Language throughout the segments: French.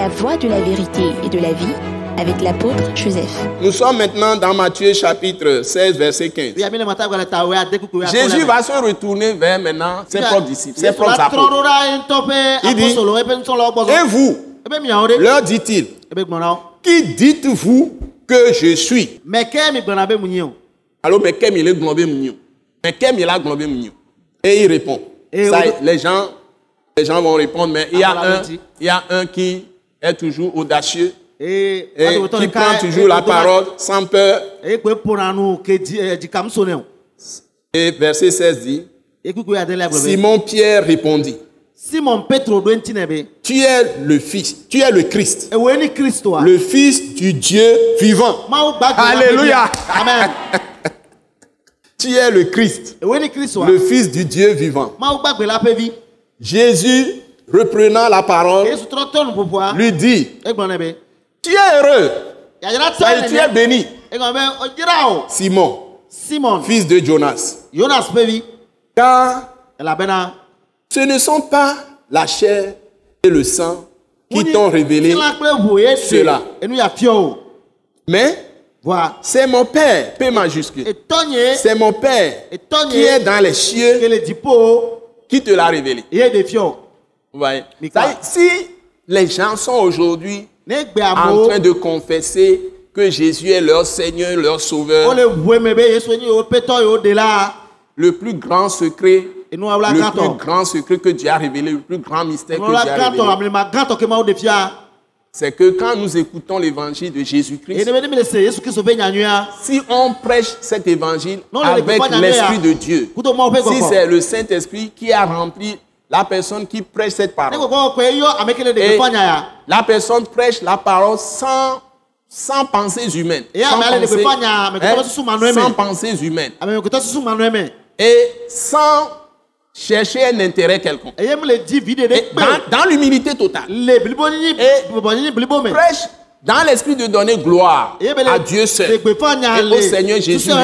La voie de la vérité et de la vie avec l'apôtre Joseph. Nous sommes maintenant dans Matthieu chapitre 16, verset 15. Jésus va se retourner vers maintenant ses propres disciples, ses propres apôtres. Il dit, et vous, leur dit-il, qui dites-vous que je suis? Alors, mais qu'est-ce qu'il est globé mignon? Mais qu'est-ce qu'il a globé mignon? Et il répond. Ça, les gens vont répondre, mais il y a un qui est toujours audacieux et qui prend toujours la parole sans peur. Et verset 16 dit, Simon Pierre répondit, tu es le Fils, tu es le Christ, le Fils du Dieu vivant. Alléluia. Amen. Tu es le Christ, le Fils du Dieu vivant. Jésus, reprenant la parole, lui dit, tu es heureux, tu es béni, Simon, fils de Jonas. Car ce ne sont pas la chair et le sang qui t'ont révélé cela. Mais c'est mon Père, P majuscule. C'est mon Père qui est dans les cieux qui te l'a révélé. Vous voyez? Si les gens sont aujourd'hui en train de confesser que Jésus est leur Seigneur, leur Sauveur, le plus grand secret, que Dieu a révélé, le plus grand mystère que Dieu a révélé, c'est que quand nous écoutons l'évangile de Jésus-Christ, si on prêche cet évangile avec l'Esprit de Dieu, si c'est le Saint-Esprit qui a rempli la personne qui prêche cette parole, et la personne prêche la parole sans pensées humaines, sans pensées humaines, et sans chercher un intérêt quelconque. Dans l'humilité totale. Et prêche dans l'esprit de donner gloire à Dieu seul et au Seigneur Jésus. Le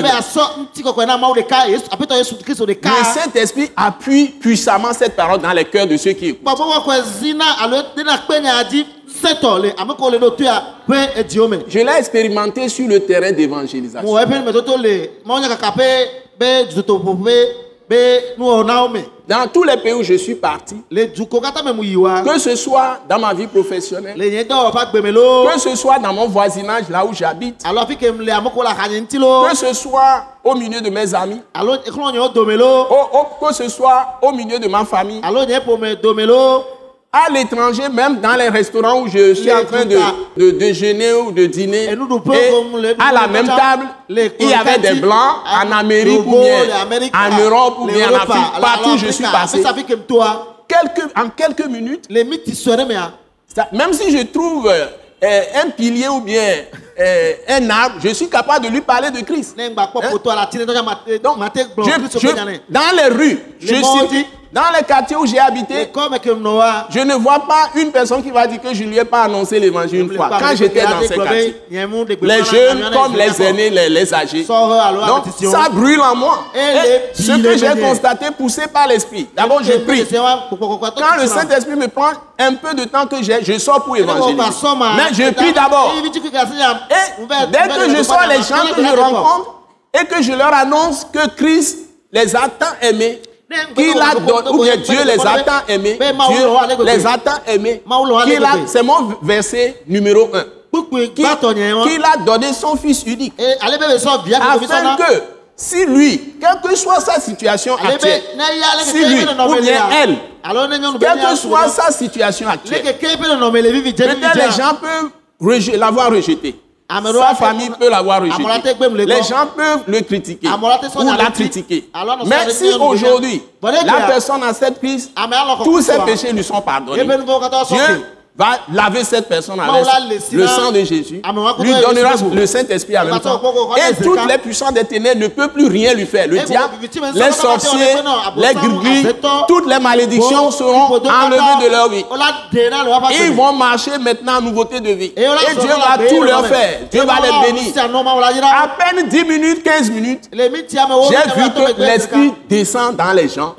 Saint-Esprit appuie puissamment cette parole dans les cœurs de ceux qui écoutent. Je l'ai expérimenté sur le terrain d'évangélisation. Dans tous les pays où je suis parti, que ce soit dans ma vie professionnelle, que ce soit dans mon voisinage, là où j'habite, que ce soit au milieu de mes amis, que ce soit au milieu de ma famille, à l'étranger, même dans les restaurants où je suis en train de déjeuner ou de dîner, et à la même table, il y avait des Blancs en Amérique ou bien en Europe ou bien en Afrique, partout je suis passé. En quelques minutes, même si je trouve un pilier ou bien un arbre, je suis capable de lui parler de Christ. Donc, dans les rues, dans les quartiers où j'ai habité, je ne vois pas une personne qui va dire que je ne lui ai pas annoncé l'évangile une fois. Quand j'étais dans ces quartiers, les jeunes comme les aînés, les âgés. Donc, ça brûle en moi. Et ce que j'ai constaté, poussé par l'Esprit. D'abord, je prie. Quand le Saint-Esprit me prend un peu de temps que j'ai, je sors pour évangéliser. Mais je prie d'abord. Et dès que je sors, les gens que je rencontre et que je leur annonce que Christ les a tant aimés, qu'il a donné, ou bien Dieu les a tant aimés, Dieu les a tant aimés, c'est mon verset numéro 1, qu'il a donné son Fils unique, afin que, si lui, quelle que soit sa situation actuelle, si lui ou bien elle, quelle que soit sa situation actuelle, peut-être les gens peuvent l'avoir rejeté. Sa famille peut l'avoir rejeté. Les gens peuvent le critiquer ou la critiquer. Mais si aujourd'hui, la personne accepte Christ, tous ses péchés lui sont pardonnés. Dieu va laver cette personne avec le sang de Jésus, lui donnera le Saint-Esprit en même temps. Et toutes les puissances des ténèbres ne peuvent plus rien lui faire. Le diable, les sorciers, les gris, toutes les malédictions seront enlevées de leur vie. Ils vont marcher maintenant en nouveauté de vie. Et Dieu va tout leur faire. Dieu va les bénir. À peine 10 minutes, 15 minutes, j'ai vu que l'Esprit descend dans les gens.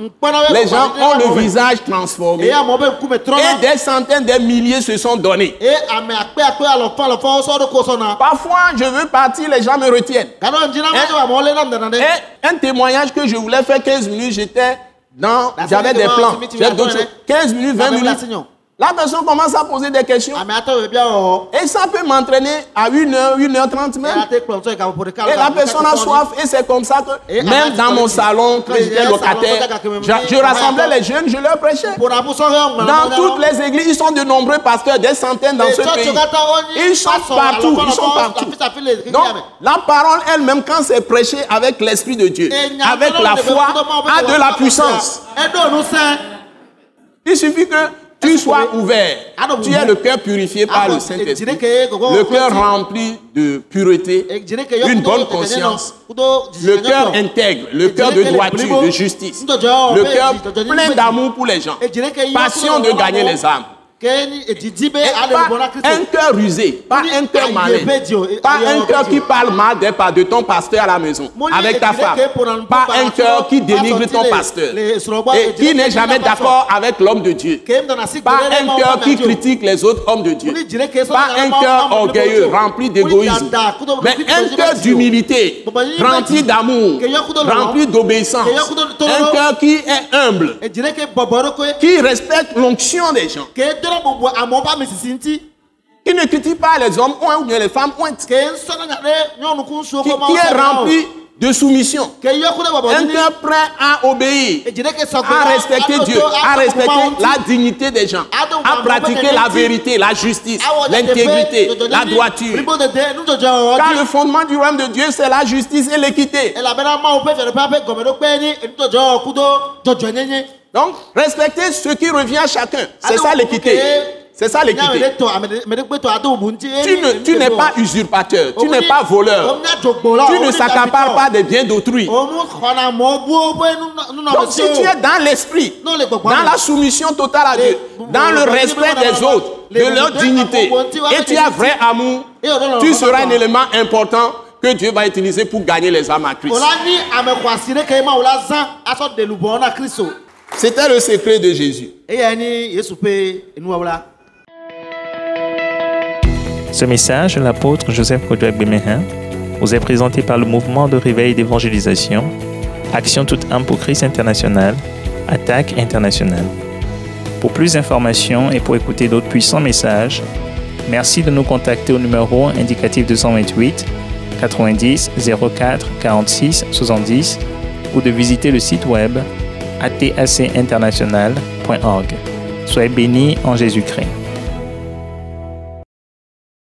Les gens ont le visage transformé. Et des centaines, des milliers milliers se sont donnés. Parfois, je veux partir, les gens me retiennent. Un témoignage que je voulais faire 15 minutes, j'avais des plans. 15 minutes, 20 minutes. La personne commence à poser des questions. Et ça peut m'entraîner à 1h, 1h30 même. Et la personne a soif. Et c'est comme ça que même dans mon salon, quand j'étais locataire, je rassemblais les jeunes, je leur prêchais. Dans toutes les églises, ils sont de nombreux pasteurs, des centaines dans ce pays. Ils sont partout. Ils sont partout. Donc, la parole elle-même, quand c'est prêché avec l'Esprit de Dieu, avec la foi, a de la puissance. Il suffit que tu sois ouvert. Tu as le cœur purifié par le Saint-Esprit. Le cœur rempli de pureté, une bonne conscience. Le cœur intègre, le cœur de droiture, de justice. Le cœur plein d'amour pour les gens. Passion de gagner les âmes. Et pas un cœur rusé, pas un cœur malin, pas un cœur qui parle mal de ton pasteur à la maison, avec ta femme, pas un cœur qui dénigre ton pasteur et qui n'est jamais d'accord avec l'homme de Dieu, pas un cœur qui critique les autres hommes de Dieu, pas un cœur orgueilleux, rempli d'égoïsme, mais un cœur d'humilité, rempli d'amour, rempli d'obéissance, un cœur qui est humble, qui respecte l'onction des gens, qui ne critique pas les hommes ou bien les femmes, qui est rempli de soumission, un cœur prêt à obéir, à respecter Dieu, à respecter la dignité des gens, à pratiquer la vérité, la justice, l'intégrité, la droiture. Car le fondement du royaume de Dieu, c'est la justice et l'équité. Donc, respecter ce qui revient à chacun. C'est ça l'équité. C'est ça l'équité. Tu n'es pas usurpateur, tu n'es pas voleur, tu ne s'accapares pas des biens d'autrui. Donc si tu es dans l'esprit, dans la soumission totale à Dieu, dans le respect des autres, de leur dignité, et tu as vrai amour, tu seras un élément important que Dieu va utiliser pour gagner les âmes à Christ. C'était le secret de Jésus. Ce message de l'apôtre Joseph Kodouak Bemehin vous est présenté par le mouvement de réveil d'évangélisation, Action toute âme pour Christ international, Attaque internationale. Pour plus d'informations et pour écouter d'autres puissants messages, merci de nous contacter au numéro indicatif 228 90 04 46 70 ou de visiter le site web atacinternational.org. Soyez bénis en Jésus-Christ.